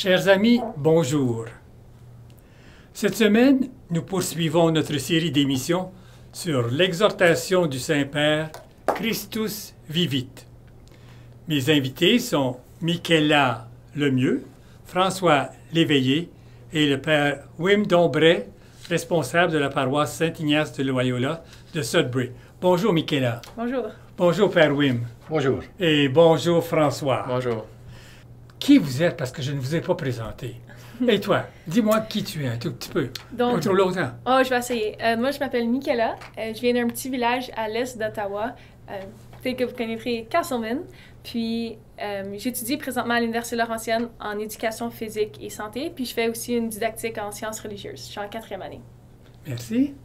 Chers amis, bonjour. Cette semaine, nous poursuivons notre série d'émissions sur l'exhortation du Saint-Père Christus Vivit. Mes invités sont Michaela Lemieux, François Léveillé et le Père Wim Dombray, responsable de la paroisse Saint-Ignace de Loyola de Sudbury. Bonjour Michaela. Bonjour. Bonjour Père Wim. Bonjour. Et bonjour François. Bonjour. Qui vous êtes parce que je ne vous ai pas présenté. Et toi, dis-moi qui tu es un tout petit peu. Donc, pas trop longtemps. Oh, je vais essayer. Moi, je m'appelle Michaela. Je viens d'un petit village à l'est d'Ottawa, peut-être que vous connaîtrez Castleman. Puis, j'étudie présentement à l'Université Laurentienne en éducation physique et santé. Puis, je fais aussi une didactique en sciences religieuses. Je suis en 4e année. Merci.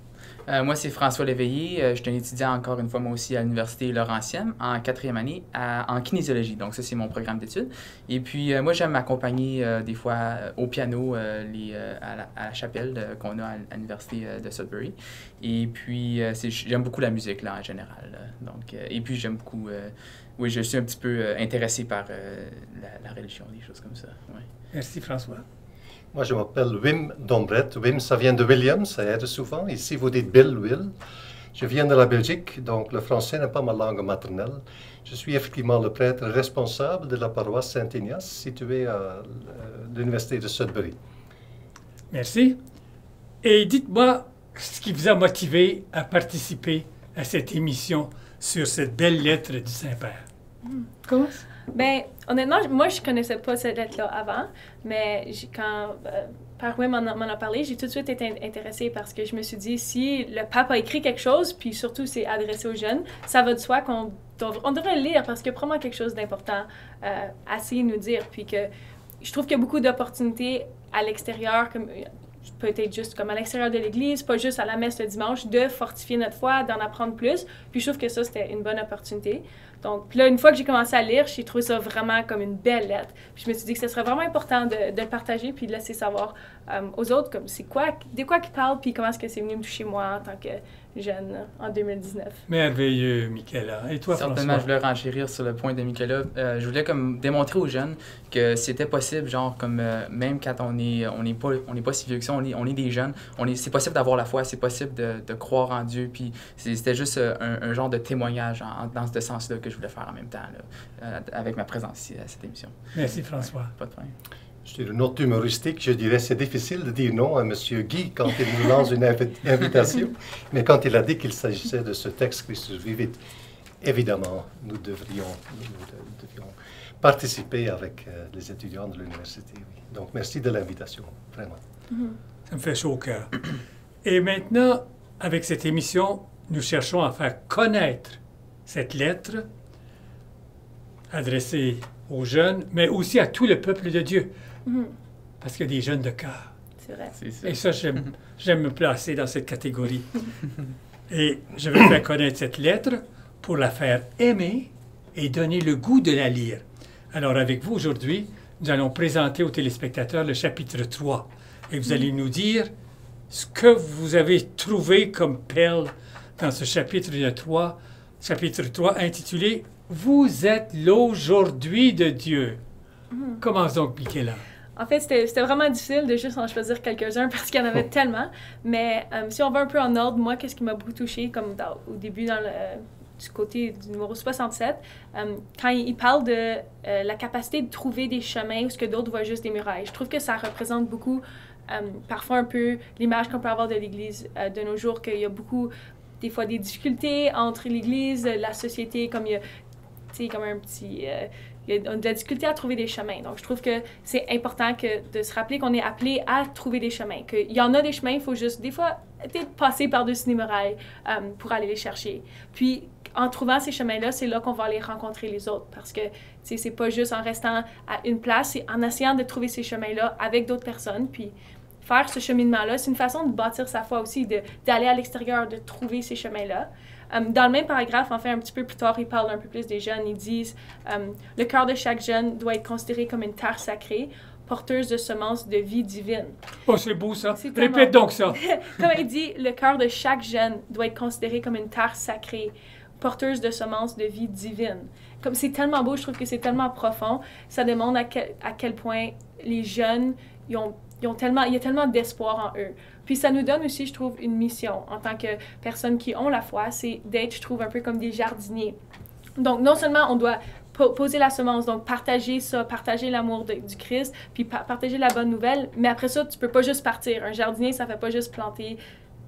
Moi, c'est François Léveillé. Je suis un étudiant, encore une fois, moi aussi, à l'Université Laurentienne, en 4e année, en kinésiologie. Donc, ça, c'est mon programme d'études. Et puis, moi, j'aime m'accompagner des fois au piano à la chapelle qu'on a à l'Université de Sudbury. Et puis, j'aime beaucoup la musique, là, en général. Donc, et puis, j'aime beaucoup... oui, je suis un petit peu intéressé par la religion, des choses comme ça. Ouais. Merci, François. Moi, je m'appelle Wim Dombray. Wim, ça vient de William, ça aide souvent. Ici, vous dites Bill, Will. Je viens de la Belgique, donc le français n'est pas ma langue maternelle. Je suis effectivement le prêtre responsable de la paroisse Saint-Ignace, située à l'Université de Sudbury. Merci. Et dites-moi ce qui vous a motivé à participer à cette émission sur cette belle lettre du Saint-Père. Comment? Bien, honnêtement, moi, je ne connaissais pas cette lettre-là avant, mais quand Père Wim m'en a parlé, j'ai tout de suite été intéressée parce que je me suis dit, si le pape a écrit quelque chose, puis surtout c'est adressé aux jeunes, ça va de soi qu'on devrait le lire parce qu'il y a probablement quelque chose d'important à essayer de nous dire. Puis que je trouve qu'il y a beaucoup d'opportunités à l'extérieur, comme peut-être juste comme à l'extérieur de l'Église, pas juste à la messe le dimanche, de fortifier notre foi, d'en apprendre plus. Puis je trouve que ça, c'était une bonne opportunité. Donc, puis là, une fois que j'ai commencé à lire, j'ai trouvé ça vraiment comme une belle lettre. Puis je me suis dit que ce serait vraiment important de le partager puis de laisser savoir aux autres comme c'est quoi, de quoi qu'ils parlent puis comment est-ce que c'est venu me toucher moi en tant que jeune en 2019. Merveilleux, Michaela. Et toi, Certainement, François? je voulais renchérir sur le point de Michaela. Je voulais comme démontrer aux jeunes que c'était possible, genre comme même quand on n'est pas si vieux que ça, on est des jeunes, c'est possible d'avoir la foi, c'est possible de croire en Dieu. Puis c'était juste un genre de témoignage dans ce sens-là que je voulais faire en même temps là, avec ma présence ici à cette émission. Merci, François. Pas de problème. Sur une note humoristique, je dirais c'est difficile de dire non à M. Guy quand il nous lance une invitation, mais quand il a dit qu'il s'agissait de ce texte Christus Vivit, évidemment, nous devions participer avec les étudiants de l'université. Oui. Donc, merci de l'invitation, vraiment. Ça me fait chaud au cœur. Et maintenant, avec cette émission, nous cherchons à faire connaître cette lettre adressée aux jeunes, mais aussi à tout le peuple de Dieu. Parce qu'il y a des jeunes de cœur. C'est vrai. C'est ça. Et ça, j'aime me placer dans cette catégorie. Et je vais faire connaître cette lettre pour la faire aimer et donner le goût de la lire. Alors, avec vous aujourd'hui, nous allons présenter aux téléspectateurs le chapitre 3. Et vous allez nous dire ce que vous avez trouvé comme perle dans ce chapitre 3, intitulé « Vous êtes l'aujourd'hui de Dieu ». Commence donc, Michaela. En fait, c'était vraiment difficile de juste en choisir quelques-uns parce qu'il y en avait tellement. Mais si on va un peu en ordre, moi, qu'est-ce qui m'a beaucoup touchée, comme au début du côté du numéro 67, quand il parle de la capacité de trouver des chemins où ce que d'autres voient juste des murailles. Je trouve que ça représente beaucoup, parfois un peu l'image qu'on peut avoir de l'Église de nos jours, qu'il y a beaucoup, des fois, des difficultés entre l'Église, la société, comme il y a, tu sais, comme un petit... il y a de la difficulté à trouver des chemins. Donc, je trouve que c'est important de se rappeler qu'on est appelé à trouver des chemins. Qu'il y en a des chemins, il faut juste, des fois, peut-être passer par-dessus les murailles pour aller les chercher. Puis, en trouvant ces chemins-là, c'est là qu'on va aller rencontrer les autres. Parce que, tu sais, c'est pas juste en restant à une place, c'est en essayant de trouver ces chemins-là avec d'autres personnes. Puis, faire ce cheminement-là, c'est une façon de bâtir sa foi aussi, d'aller à l'extérieur, de trouver ces chemins-là. Dans le même paragraphe, en fait, un petit peu plus tard, ils parlent un peu plus des jeunes. Ils disent le cœur de chaque jeune doit être considéré comme une terre sacrée, porteuse de semences de vie divine. Oh, c'est beau ça. Tellement... Répète donc ça. Comme il dit, le cœur de chaque jeune doit être considéré comme une terre sacrée, porteuses de semences de vie divine. Comme c'est tellement beau, je trouve que c'est tellement profond. Ça démontre à quel point les jeunes, il y a tellement d'espoir en eux. Puis ça nous donne aussi, je trouve, une mission en tant que personnes qui ont la foi, c'est d'être, je trouve, un peu comme des jardiniers. Donc, non seulement on doit poser la semence, donc partager ça, partager l'amour du Christ, puis partager la bonne nouvelle, mais après ça, tu peux pas juste partir. Un jardinier, ça fait pas juste planter,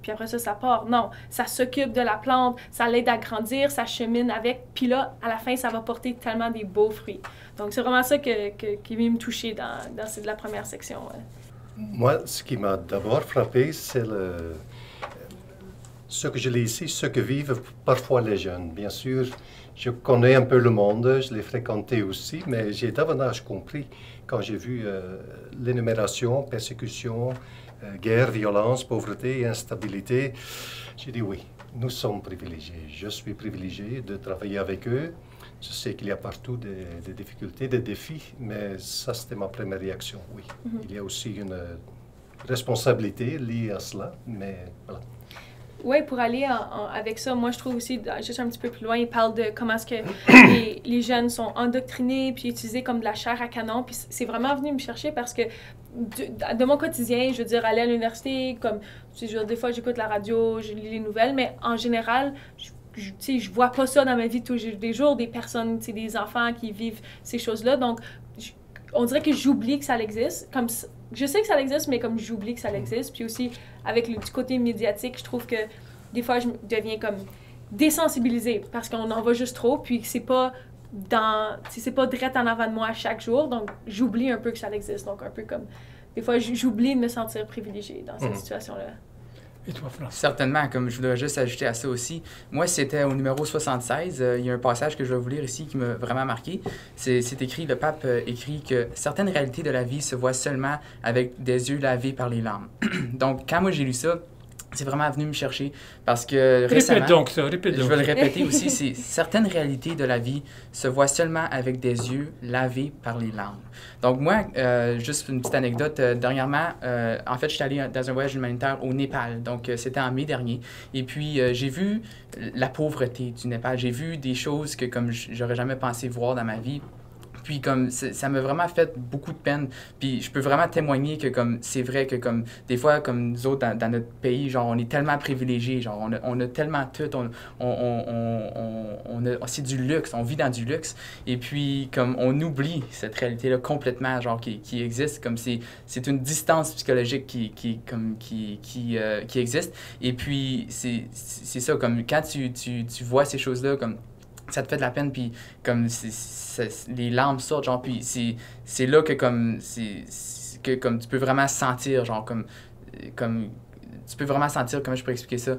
puis après ça part. Non, ça s'occupe de la plante, ça l'aide à grandir, ça chemine avec, puis là, à la fin, ça va porter tellement des beaux fruits. Donc, c'est vraiment ça qui vient me toucher dans la première section. Moi, ce qui m'a d'abord frappé, c'est ce que je lis ici, ce que vivent parfois les jeunes. Bien sûr, je connais un peu le monde, je l'ai fréquenté aussi, mais j'ai davantage compris quand j'ai vu l'énumération, persécution, guerre, violence, pauvreté et instabilité. J'ai dit oui, nous sommes privilégiés. Je suis privilégié de travailler avec eux. Je sais qu'il y a partout des difficultés, des défis, mais ça, c'était ma première réaction, oui. Il y a aussi une responsabilité liée à cela, mais voilà. Oui, pour aller avec ça, moi je trouve aussi, juste un petit peu plus loin, il parle de comment est-ce que les jeunes sont endoctrinés puis utilisés comme de la chair à canon. Puis c'est vraiment venu me chercher parce que de mon quotidien, je veux dire, aller à l'université, comme, je veux dire, des fois j'écoute la radio, je lis les nouvelles, mais en général, je vois pas ça dans ma vie tous les jours, des personnes, des enfants qui vivent ces choses-là. Donc, on dirait que j'oublie que ça existe. Comme je sais que ça existe, mais comme j'oublie que ça existe. Puis aussi, avec du côté médiatique, je trouve que des fois, je deviens comme désensibilisée parce qu'on en va juste trop. Puis c'est pas direct en avant de moi chaque jour. Donc, j'oublie un peu que ça existe. Donc, un peu comme... Des fois, j'oublie de me sentir privilégiée dans cette situation-là. Et toi, François? Certainement, comme je voudrais juste ajouter à ça aussi. Moi, c'était au numéro 76. Il y a un passage que je vais vous lire ici qui m'a vraiment marqué. C'est écrit, le pape écrit que certaines réalités de la vie se voient seulement avec des yeux lavés par les larmes. Donc, quand moi j'ai lu ça, c'est vraiment venu me chercher parce que récemment... Répète donc ça, répète donc. Je vais le répéter aussi, c'est certaines réalités de la vie se voient seulement avec des yeux lavés par les larmes. Donc moi, juste une petite anecdote, dernièrement, en fait, je suis allé dans un voyage humanitaire au Népal, donc c'était en mai dernier, et puis j'ai vu la pauvreté du Népal, j'ai vu des choses que comme j'aurais jamais pensé voir dans ma vie. Puis comme ça m'a vraiment fait beaucoup de peine. Puis je peux vraiment témoigner que comme c'est vrai que comme des fois comme nous autres dans notre pays, genre on est tellement privilégiés, genre on a tellement tout, c'est du luxe, on vit dans du luxe. Et puis comme on oublie cette réalité-là complètement, genre qui existe, comme c'est une distance psychologique qui existe. Et puis c'est ça, comme quand tu vois ces choses-là, comme ça te fait de la peine, puis comme les larmes sortent, genre, puis c'est là que comme comme tu peux vraiment sentir, genre, comme tu peux vraiment sentir, comment je peux expliquer ça,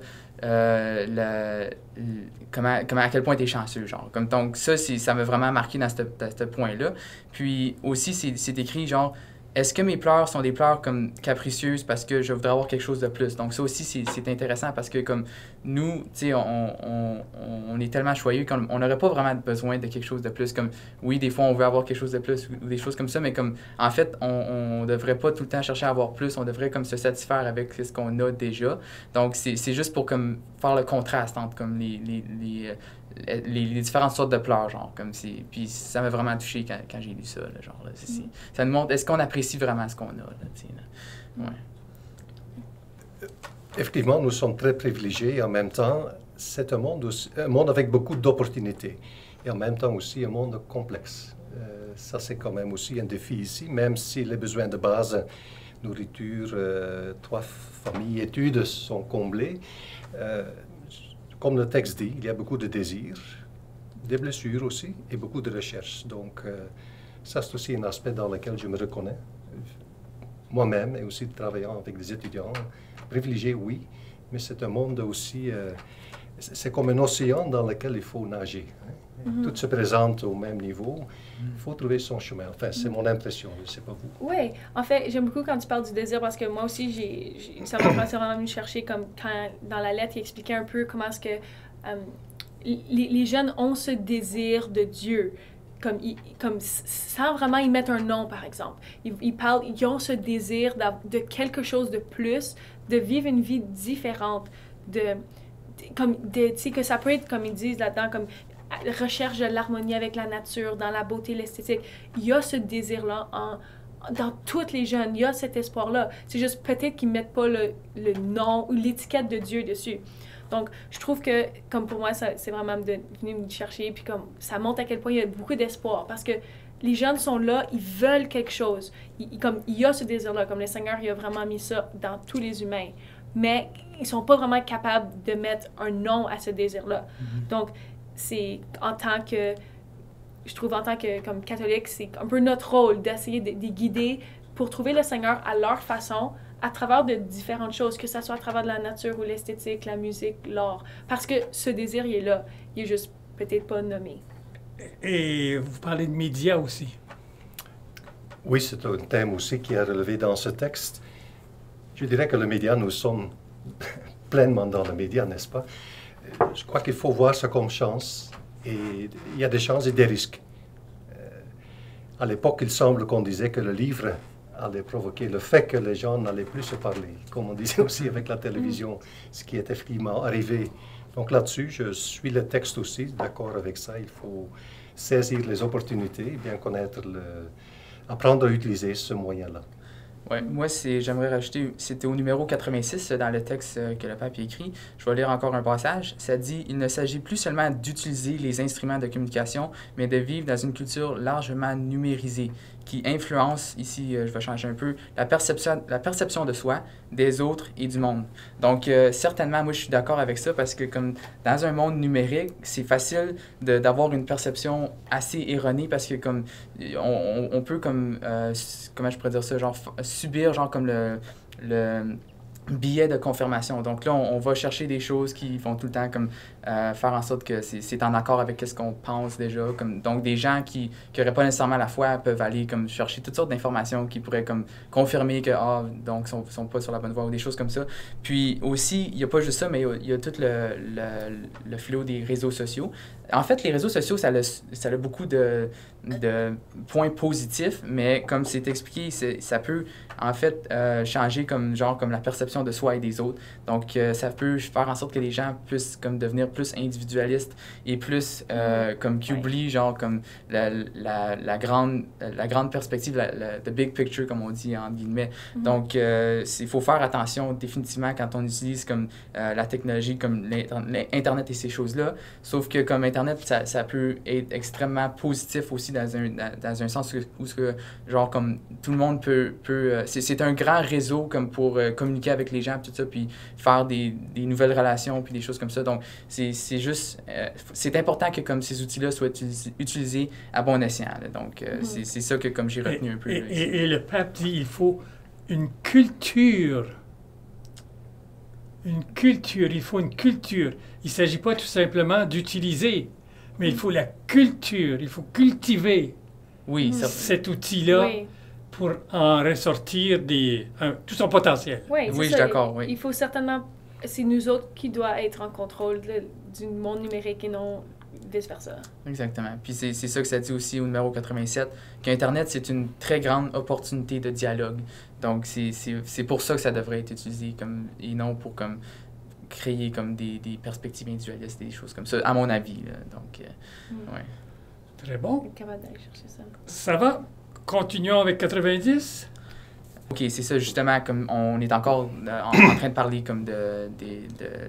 comment à quel point tu es chanceux, genre. Comme, donc ça m'a vraiment marqué dans ce point-là. Puis aussi, c'est écrit, genre, est-ce que mes pleurs sont des pleurs comme capricieuses parce que je voudrais avoir quelque chose de plus? Donc ça aussi, c'est intéressant parce que comme nous, tu sais, on est tellement choyés qu'on n'aurait pas vraiment besoin de quelque chose de plus. Comme, oui, des fois, on veut avoir quelque chose de plus ou des choses comme ça, mais comme, en fait, on devrait pas tout le temps chercher à avoir plus. On devrait comme se satisfaire avec ce qu'on a déjà. Donc, c'est juste pour comme faire le contraste entre comme les différentes sortes de pleurs, genre, comme si... Puis ça m'a vraiment touché quand j'ai lu ça, là, genre, là, ça nous montre, est-ce qu'on apprécie vraiment ce qu'on a, là, tu sais, là. Ouais. Effectivement, nous sommes très privilégiés et en même temps, c'est un monde avec beaucoup d'opportunités et en même temps aussi un monde complexe. Ça, c'est quand même aussi un défi ici, même si les besoins de base, nourriture, toit, famille, études sont comblés. Comme le texte dit, il y a beaucoup de désirs, des blessures aussi, et beaucoup de recherches. Donc, ça, c'est aussi un aspect dans lequel je me reconnais. Moi-même, et aussi travaillant avec des étudiants, privilégiés, oui, mais c'est un monde aussi, c'est comme un océan dans lequel il faut nager. Hein. Tout se présente au même niveau. Il faut trouver son chemin. Enfin, c'est mon impression, je ne sais pas vous. Oui, en fait, j'aime beaucoup quand tu parles du désir parce que moi aussi, ça m'a vraiment venu chercher comme quand dans la lettre, il expliquait un peu comment est-ce que les jeunes ont ce désir de Dieu. Comme sans vraiment y mettre un nom, par exemple. Ils ont ce désir de quelque chose de plus, de vivre une vie différente, comme, tu sais, que ça peut être, comme ils disent là-dedans, comme recherche de l'harmonie avec la nature, dans la beauté, l'esthétique. Il y a ce désir-là dans tous les jeunes, il y a cet espoir-là. C'est juste peut-être qu'ils ne mettent pas le nom ou l'étiquette de Dieu dessus. Donc, je trouve que, comme pour moi, c'est vraiment de venir me chercher, puis comme ça montre à quel point il y a beaucoup d'espoir, parce que les jeunes sont là, ils veulent quelque chose. Comme, il y a ce désir-là, comme le Seigneur, il a vraiment mis ça dans tous les humains. Mais ils ne sont pas vraiment capables de mettre un nom à ce désir-là. Donc, c'est je trouve en tant que comme catholique, c'est un peu notre rôle d'essayer de guider pour trouver le Seigneur à leur façon, à travers de différentes choses, que ce soit à travers de la nature ou l'esthétique, la musique, l'art. Parce que ce désir, il est là. Il est juste peut-être pas nommé. Et vous parlez de médias aussi. Oui, c'est un thème aussi qui est relevé dans ce texte. Je dirais que le média, nous sommes pleinement dans le média, n'est-ce pas? Je crois qu'il faut voir ça comme chance. Et il y a des chances et des risques. À l'époque, il semble qu'on disait que le livre allait provoquer le fait que les gens n'allaient plus se parler, comme on disait aussi avec la télévision, ce qui est effectivement arrivé. Donc là-dessus, je suis le texte aussi, d'accord avec ça. Il faut saisir les opportunités, bien connaître apprendre à utiliser ce moyen-là. Ouais, moi, j'aimerais rajouter, c'était au numéro 86 dans le texte que le pape a écrit. Je vais lire encore un passage. Ça dit « Il ne s'agit plus seulement d'utiliser les instruments de communication, mais de vivre dans une culture largement numérisée qui influence, ici, je vais changer un peu, la perception de soi, des autres et du monde. » Donc, certainement, moi, je suis d'accord avec ça parce que comme dans un monde numérique, c'est facile d'avoir une perception assez erronée parce que comme on peut comme, comment je pourrais dire ça, genre subir genre comme le biais de confirmation. Donc là, on va chercher des choses qui vont tout le temps comme faire en sorte que c'est en accord avec ce qu'on pense déjà. Donc des gens qui n'auraient pas nécessairement la foi peuvent aller comme chercher toutes sortes d'informations qui pourraient comme confirmer que donc sont pas sur la bonne voie ou des choses comme ça. Puis aussi, il n'y a pas juste ça, mais il y a tout le fléau des réseaux sociaux. En fait, les réseaux sociaux, ça a beaucoup de points positifs, mais comme c'est expliqué, ça peut en fait changer comme la perception de soi et des autres. Donc, ça peut faire en sorte que les gens puissent comme devenir plus individualistes et plus comme qui oublient genre comme la grande perspective, the big picture comme on dit entre guillemets. Donc, il faut faire attention définitivement quand on utilise comme la technologie comme l'Internet et ces choses-là. Sauf que comme Internet, ça peut être extrêmement positif aussi dans un sens où genre comme tout le monde peut c'est un grand réseau comme pour communiquer avec les gens tout ça puis faire des nouvelles relations puis des choses comme ça. Donc c'est juste c'est important que comme ces outils-là soient utilisés à bon escient. Là. Donc c'est ça que comme j'ai retenu un peu. Et le pape dit il faut une culture. Il faut une culture. Il ne s'agit pas tout simplement d'utiliser, mais il faut la culture, il faut cultiver cet outil-là pour en ressortir tout son potentiel. Oui, je suis d'accord. Oui. Il faut certainement, c'est nous autres qui doivent être en contrôle du monde numérique et non vice-versa. Exactement. Puis c'est ça que ça dit aussi au numéro 87, qu'Internet, c'est une très grande opportunité de dialogue. Donc, c'est pour ça que ça devrait être utilisé et non pour comme créer comme des perspectives individualistes et des choses comme ça, à mon avis. Là. Donc, ouais. Très bon. Capable d'aller chercher ça. Ça va? Continuons avec 90. OK, c'est ça, justement, comme on est encore en train de parler comme de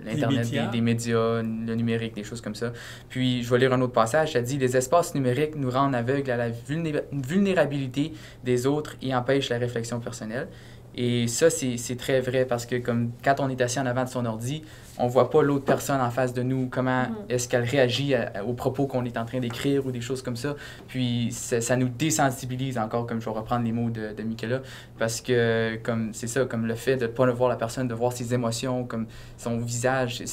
l'Internet, des médias, le numérique, des choses comme ça. Puis, je vais lire un autre passage, ça dit « Les espaces numériques nous rendent aveugles à la vulnérabilité des autres et empêchent la réflexion personnelle. » Et ça, c'est très vrai parce que comme quand on est assis en avant de son ordi, on ne voit pas l'autre personne en face de nous, comment est-ce qu'elle réagit aux propos qu'on est en train d'écrire ou des choses comme ça. Puis ça nous désensibilise encore, comme je vais reprendre les mots de Michaela, parce que comme c'est ça, comme le fait de ne pas voir la personne, de voir ses émotions, comme son visage,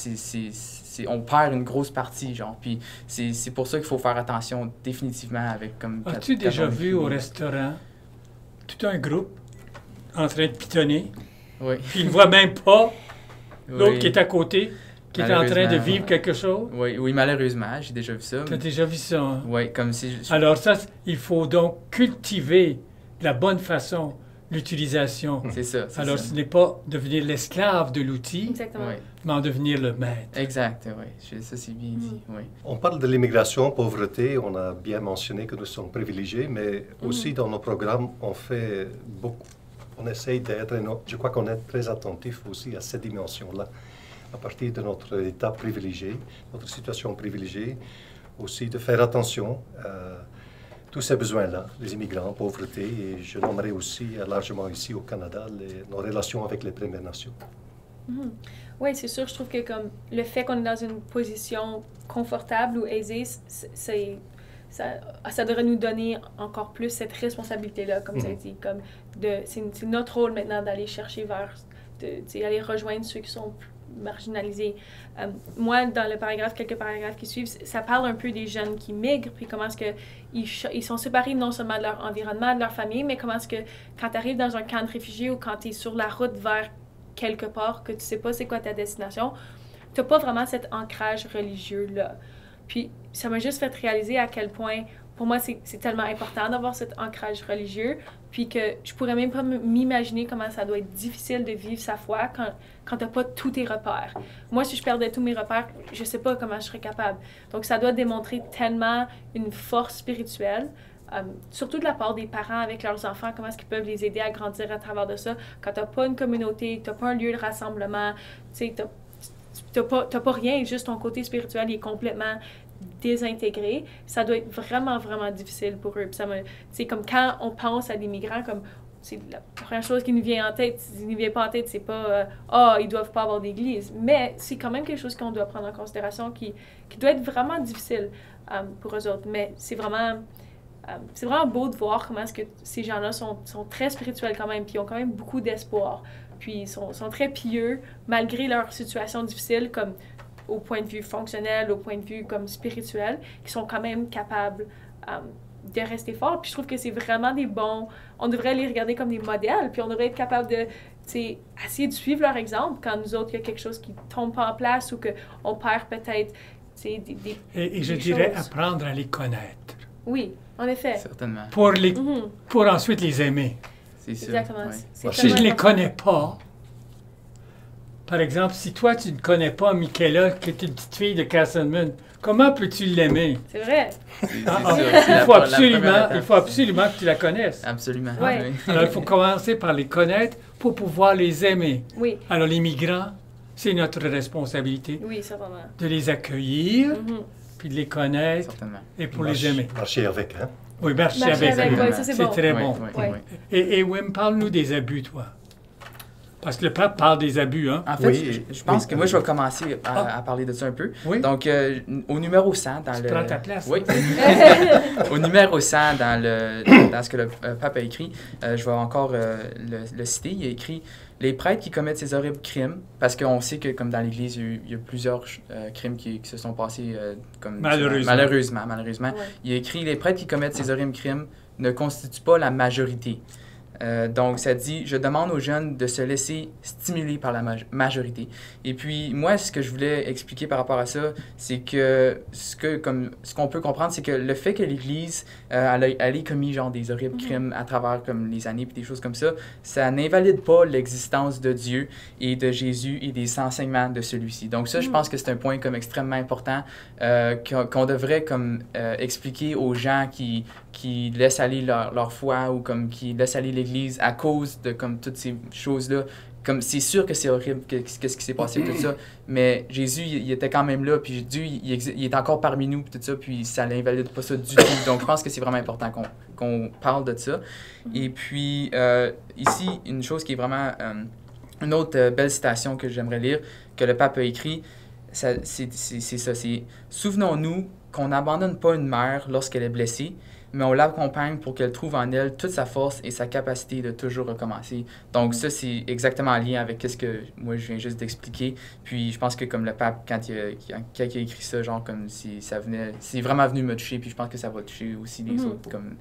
on perd une grosse partie, genre. Puis c'est pour ça qu'il faut faire attention définitivement avec comme... As-tu déjà vu au restaurant tout un groupe en train de pitonner, puis il ne voit même pas l'autre qui est à côté, qui est en train de vivre quelque chose? Oui, malheureusement, j'ai déjà vu ça. Tu as déjà vu ça, hein? Oui, comme si... Alors ça, il faut donc cultiver de la bonne façon l'utilisation. C'est ça. C'est Alors, ça. ce n'est pas devenir l'esclave de l'outil, Exactement. Oui. mais en devenir le maître. Exact, oui. Ça, c'est bien dit. Oui. On parle de l'immigration, pauvreté, on a bien mentionné que nous sommes privilégiés, mais aussi dans nos programmes, on fait beaucoup. On essaye d'être, je crois qu'on est très attentif aussi à cette dimension-là, à partir de notre état privilégié, notre situation privilégiée, aussi de faire attention à tous ces besoins-là, les immigrants, pauvreté, et je nommerai aussi largement ici au Canada nos relations avec les Premières Nations. Oui, c'est sûr, je trouve que comme le fait qu'on est dans une position confortable ou aisée, ça devrait nous donner encore plus cette responsabilité-là, comme tu as dit. C'est notre rôle maintenant d'aller chercher vers, aller rejoindre ceux qui sont plus marginalisés. Moi, dans le paragraphe, quelques paragraphes qui suivent, ça parle un peu des jeunes qui migrent, puis comment est-ce qu'ils sont séparés non seulement de leur environnement, de leur famille, mais comment est-ce que quand tu arrives dans un camp de réfugiés ou quand tu es sur la route vers quelque part, que tu sais pas c'est quoi ta destination, tu n'as pas vraiment cet ancrage religieux-là. Puis ça m'a juste fait réaliser à quel point, pour moi, c'est tellement important d'avoir cet ancrage religieux, puis que je pourrais même pas m'imaginer comment ça doit être difficile de vivre sa foi quand tu n'as pas tous tes repères. Moi, si je perdais tous mes repères, je sais pas comment je serais capable. Donc, ça doit démontrer tellement une force spirituelle, surtout de la part des parents avec leurs enfants, comment est-ce qu'ils peuvent les aider à grandir à travers de ça. Quand tu n'as pas une communauté, tu n'as pas un lieu de rassemblement, tu sais, t'as pas rien, juste ton côté spirituel est complètement désintégré, ça doit être vraiment, vraiment difficile pour eux. C'est comme quand on pense à des migrants, comme c'est la première chose qui nous vient en tête, c'est pas ils doivent pas avoir d'église, mais c'est quand même quelque chose qu'on doit prendre en considération qui doit être vraiment difficile pour eux autres. Mais c'est vraiment beau de voir comment est-ce que ces gens-là sont très spirituels quand même, puis ils ont quand même beaucoup d'espoir. Puis ils sont très pieux, malgré leur situation difficile, comme au point de vue fonctionnel, au point de vue comme spirituel, qui sont quand même capables de rester forts. Puis je trouve que c'est vraiment des bons... On devrait les regarder comme des modèles, puis on devrait être capable de essayer de suivre leur exemple quand nous autres, il y a quelque chose qui ne tombe pas en place ou qu'on perd peut-être Et je dirais apprendre à les connaître. Oui, en effet. Certainement. Pour ensuite les aimer. C'est sûr. Exactement. Ouais. Si je ne les connais pas, par exemple, si toi, tu ne connais pas Michaela, qui est une petite fille de Castleman, comment peux-tu l'aimer? C'est vrai. Il faut absolument que tu la connaisses. Absolument. Ouais. Oui. Alors, il faut commencer par les connaître pour pouvoir les aimer. Oui. Alors, les migrants, c'est notre responsabilité Oui, ça vraiment. de les accueillir, puis de les connaître Certainement. et pour les aimer. Marcher avec, hein? Oui, marcher Marcher avec. avec, ouais, ça, c'est bon. très Oui, bon. oui, Ouais. oui. Et Wim, parle-nous des abus, toi. Parce que le pape parle des abus, hein? En fait, Oui, je pense oui. que moi, je vais commencer à parler de ça un peu. Oui. Donc, au numéro 100, dans Tu prends ta place. Oui. Au numéro 100, dans ce que le pape a écrit, je vais encore le citer. Il a écrit « Les prêtres qui commettent ces horribles crimes », parce qu'on sait que, comme dans l'Église, il y a plusieurs crimes qui se sont passés comme malheureusement. Ouais. Il a écrit « Les prêtres qui commettent ces horribles crimes ne constituent pas la majorité ». Donc, ça dit, je demande aux jeunes de se laisser stimuler par la majorité. Et puis, moi, ce que je voulais expliquer par rapport à ça, c'est que ce qu'on peut comprendre, c'est que le fait que l'Église elle ait commis genre des horribles crimes à travers comme les années et des choses comme ça n'invalide pas l'existence de Dieu et de Jésus et des enseignements de celui-ci. Donc ça, je pense que c'est un point comme extrêmement important qu'on devrait comme expliquer aux gens qui laissent aller leur foi ou comme qui laissent aller l'Église à cause de comme toutes ces choses-là. Comme c'est sûr que c'est horrible qu'est-ce qui s'est passé tout ça, mais Jésus il était quand même là, puis Dieu il est encore parmi nous puis tout ça, puis ça n'invalide pas ça du tout. Donc je pense que c'est vraiment important qu'on parle de ça. Et puis ici une chose qui est vraiment une autre belle citation que j'aimerais lire que le pape a écrit, c'est ça, c'est souvenons-nous qu'on n'abandonne pas une mère lorsqu'elle est blessée, mais on l'accompagne pour qu'elle trouve en elle toute sa force et sa capacité de toujours recommencer. Donc ça, c'est exactement en lien avec ce que moi, je viens juste d'expliquer. Puis je pense que comme le pape, quand il a écrit ça, genre comme si ça venait... C'est vraiment venu me toucher, puis je pense que ça va toucher aussi les autres comme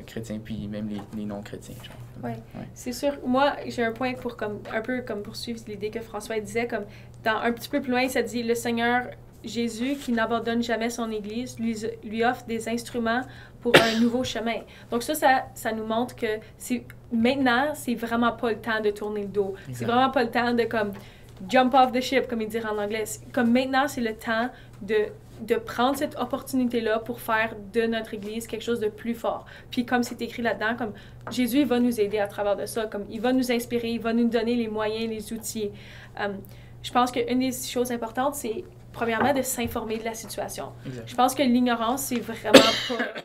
chrétiens, puis même les non-chrétiens. Ouais. C'est sûr. Moi, j'ai un point pour un peu comme poursuivre l'idée que François disait, comme un petit peu plus loin, ça dit « Le Seigneur Jésus, qui n'abandonne jamais son Église, lui offre des instruments pour un nouveau chemin. Donc ça nous montre que maintenant, c'est vraiment pas le temps de tourner le dos. Exact. C'est vraiment pas le temps de comme jump off the ship, comme ils disent en anglais. Comme maintenant, c'est le temps de prendre cette opportunité-là pour faire de notre Église quelque chose de plus fort. Puis comme c'est écrit là-dedans, comme Jésus, il va nous aider à travers de ça, comme il va nous inspirer, il va nous donner les moyens, les outils. Je pense qu'une des choses importantes, c'est premièrement de s'informer de la situation. Exact. Je pense que l'ignorance, c'est vraiment pas...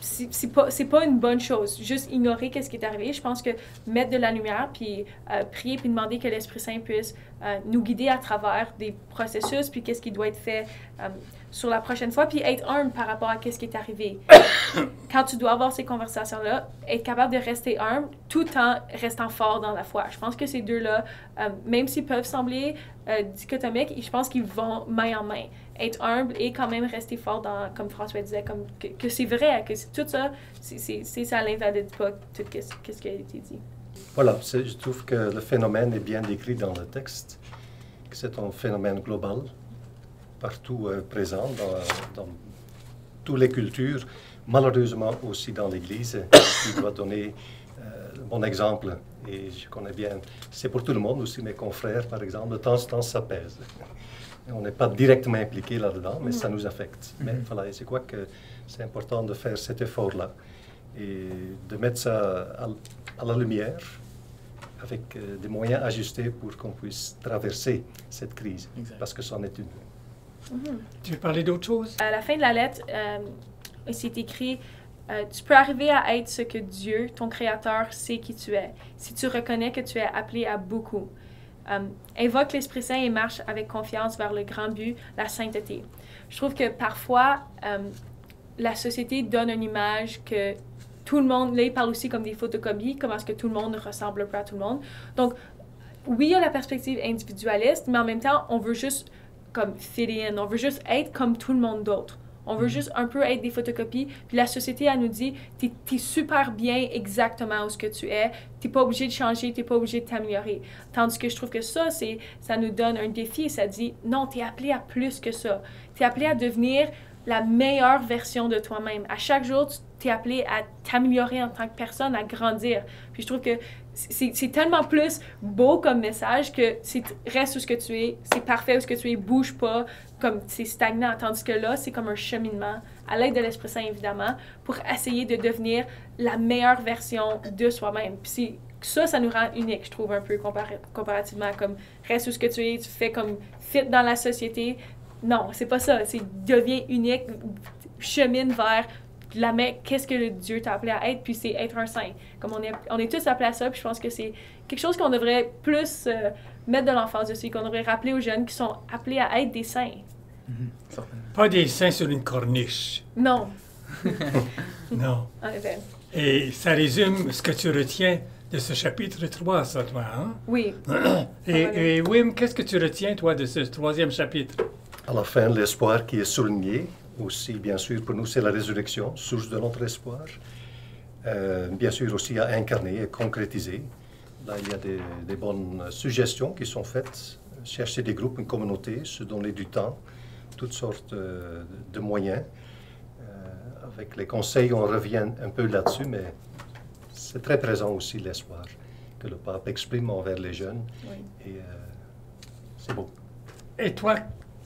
C'est pas une bonne chose. Juste ignorer qu'est-ce qui est arrivé. Je pense que mettre de la lumière, puis prier, puis demander que l'Esprit Saint puisse nous guider à travers des processus, puis qu'est-ce qui doit être fait sur la prochaine fois, puis être humble par rapport à qu'est-ce qui est arrivé. Quand tu dois avoir ces conversations-là, être capable de rester humble tout en restant fort dans la foi. Je pense que ces deux-là, même s'ils peuvent sembler dichotomiques, je pense qu'ils vont main en main. Être humble et quand même rester fort dans, comme François disait, comme que c'est vrai, que tout ça, ça n'invalide pas tout ce qui a été dit. Voilà, je trouve que le phénomène est bien décrit dans le texte, que c'est un phénomène global, partout présent, dans toutes les cultures, malheureusement aussi dans l'Église, qui doit donner un bon exemple. Et je connais bien, c'est pour tout le monde, aussi mes confrères, par exemple, de temps en temps, ça pèse. On n'est pas directement impliqué là-dedans, mais ça nous affecte. Mais voilà, je crois que c'est important de faire cet effort-là et de mettre ça à la lumière avec des moyens ajustés pour qu'on puisse traverser cette crise, Exact. parce que c'en est une. Tu veux parler d'autre chose? À la fin de la lettre, c'est écrit tu peux arriver à être ce que Dieu, ton Créateur, sait qui tu es, si tu reconnais que tu es appelé à beaucoup. Invoque l'Esprit Saint et marche avec confiance vers le grand but, la sainteté. Je trouve que parfois, la société donne une image que tout le monde, là, il parle aussi comme des photocopies, comment est-ce que tout le monde ressemble un peu à tout le monde. Donc, oui, il y a la perspective individualiste, mais en même temps, on veut juste comme fit in, on veut juste être comme tout le monde d'autre. On veut juste un peu être des photocopies. Puis la société, elle nous dit, t'es super bien exactement où ce que tu es. T'es pas obligé de changer, t'es pas obligé de t'améliorer. Tandis que je trouve que ça nous donne un défi. Ça dit, non, t'es appelé à plus que ça. T'es appelé à devenir la meilleure version de toi-même. À chaque jour, t'es appelé à t'améliorer en tant que personne, à grandir. Puis je trouve que c'est tellement plus beau comme message que reste où ce que tu es, c'est parfait où ce que tu es, bouge pas, comme c'est stagnant. Tandis que là, c'est comme un cheminement, à l'aide de l'Esprit Saint évidemment, pour essayer de devenir la meilleure version de soi-même. Puis ça nous rend unique, je trouve, un peu comparativement, comme reste où ce que tu es, tu fais comme fit dans la société. Non, c'est pas ça, c'est deviens unique, chemine vers qu'est-ce que le Dieu t'a appelé à être, puis c'est être un saint. Comme on est tous appelés à ça, puis je pense que c'est quelque chose qu'on devrait plus mettre de l'emphase dessus, qu'on devrait rappeler aux jeunes qui sont appelés à être des saints. Certainement. Pas des saints sur une corniche. Non. Non. En effet. Et ça résume ce que tu retiens de ce chapitre 3, ça, toi, hein? Oui. Et Wim, qu'est-ce que tu retiens, toi, de ce 3e chapitre? À la fin, l'espoir qui est souligné, aussi, bien sûr, pour nous, c'est la résurrection, source de notre espoir. Bien sûr, aussi à incarner et concrétiser. Là, il y a des bonnes suggestions qui sont faites. Chercher des groupes, une communauté, se donner du temps, toutes sortes de moyens. Avec les conseils, on revient un peu là-dessus, mais c'est très présent aussi l'espoir que le pape exprime envers les jeunes. Oui. Et c'est beau. Et toi,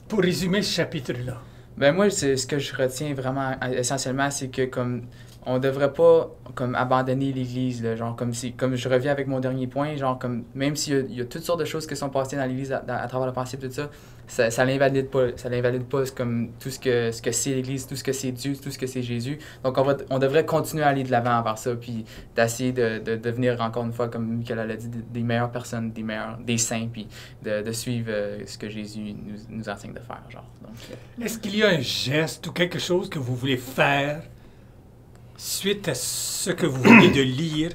pour résumer ce chapitre-là? Ben moi, ce que je retiens vraiment essentiellement, c'est que comme on devrait pas comme abandonner l'Église, là, genre comme je reviens avec mon dernier point, genre comme même s'il y a toutes sortes de choses qui sont passées dans l'Église à travers le passé, tout ça, ça l'invalide pas comme tout ce que c'est l'Église, tout ce que c'est Dieu, tout ce que c'est Jésus. Donc on devrait continuer à aller de l'avant vers ça, puis d'essayer de devenir encore une fois, comme Michael l'a dit, des meilleures personnes, des saints, puis de suivre ce que Jésus nous enseigne de faire, genre. Donc, est-ce qu'il y a un geste ou quelque chose que vous voulez faire suite à ce que vous venez de lire?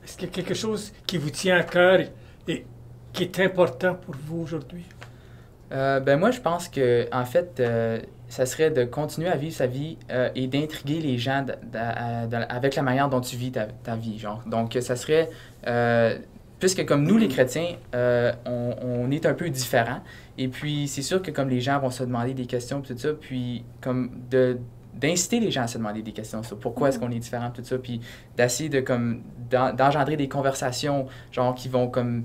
Est-ce qu'il y a quelque chose qui vous tient à cœur et qui est important pour vous aujourd'hui? Ben moi, je pense que en fait, ça serait de continuer à vivre sa vie et d'intriguer les gens avec la manière dont tu vis ta vie, genre. Donc, ça serait puisque comme nous, les chrétiens, on est un peu différents. Et puis, c'est sûr que comme les gens vont se demander des questions, tout ça, puis comme d'inciter les gens à se demander des questions sur pourquoi est-ce qu'on est différent, tout ça, puis d'essayer de comme d'engendrer des conversations genre qui vont comme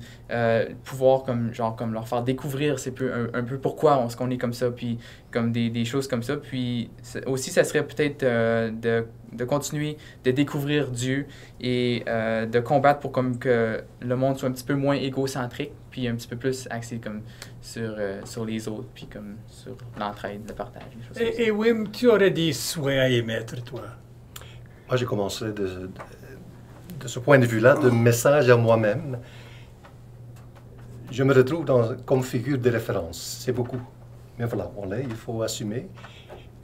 pouvoir comme genre comme leur faire découvrir un peu pourquoi est-ce qu'on est comme ça, puis comme des choses comme ça. Puis aussi ça serait peut-être de continuer de découvrir Dieu et de combattre pour comme que le monde soit un petit peu moins égocentrique, puis un petit peu plus axé comme sur les autres, puis comme sur l'entraide, le partage. Et Wim, tu aurais des souhaits à émettre, toi? Moi, j'ai commencé de ce point de vue-là, de message à moi-même. Je me retrouve comme figure de référence. C'est beaucoup. Mais voilà, on l'est, il faut assumer.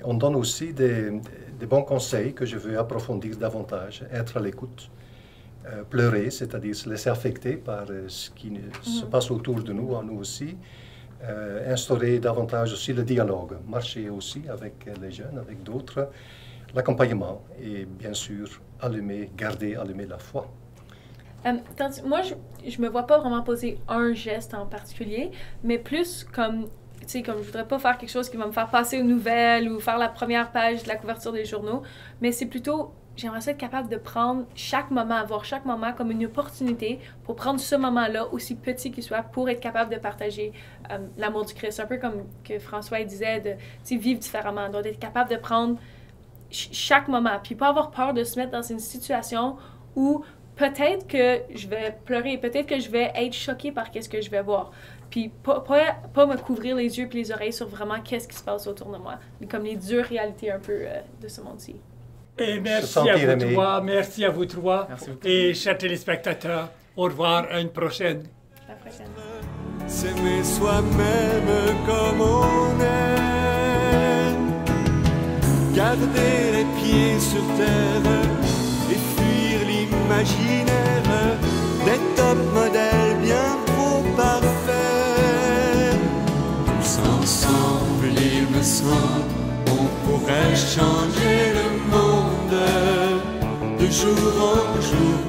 On donne aussi des bons conseils que je veux approfondir davantage, être à l'écoute, pleurer, c'est-à-dire se laisser affecter par ce qui se passe autour de nous, en nous aussi, instaurer davantage aussi le dialogue, marcher aussi avec les jeunes, avec d'autres, l'accompagnement et bien sûr garder allumée la foi. Moi, je me vois pas vraiment poser un geste en particulier, mais plus comme, tu sais, comme je voudrais pas faire quelque chose qui va me faire passer aux nouvelles ou faire la première page de la couverture des journaux, mais c'est plutôt, j'aimerais être capable de prendre chaque moment, avoir chaque moment comme une opportunité pour prendre ce moment-là, aussi petit qu'il soit, pour être capable de partager l'amour du Christ. Un peu comme que François disait, de vivre différemment, donc d'être capable de prendre chaque moment, puis pas avoir peur de se mettre dans une situation où peut-être que je vais pleurer, peut-être que je vais être choquée par qu'est-ce que je vais voir. Puis pas me couvrir les yeux et les oreilles sur vraiment qu'est-ce qui se passe autour de moi, mais comme les dures réalités un peu de ce monde-ci. Et merci à vous trois, merci à vous trois. Merci beaucoup. Et chers téléspectateurs, au revoir, à une prochaine. À la prochaine. S'aimer soi-même comme on est, garder les pieds sur terre et fuir l'imaginaire des top modèles bien trop parfaits. Tous ensemble, il me semble, on pourrait changer le monde de jour en jour.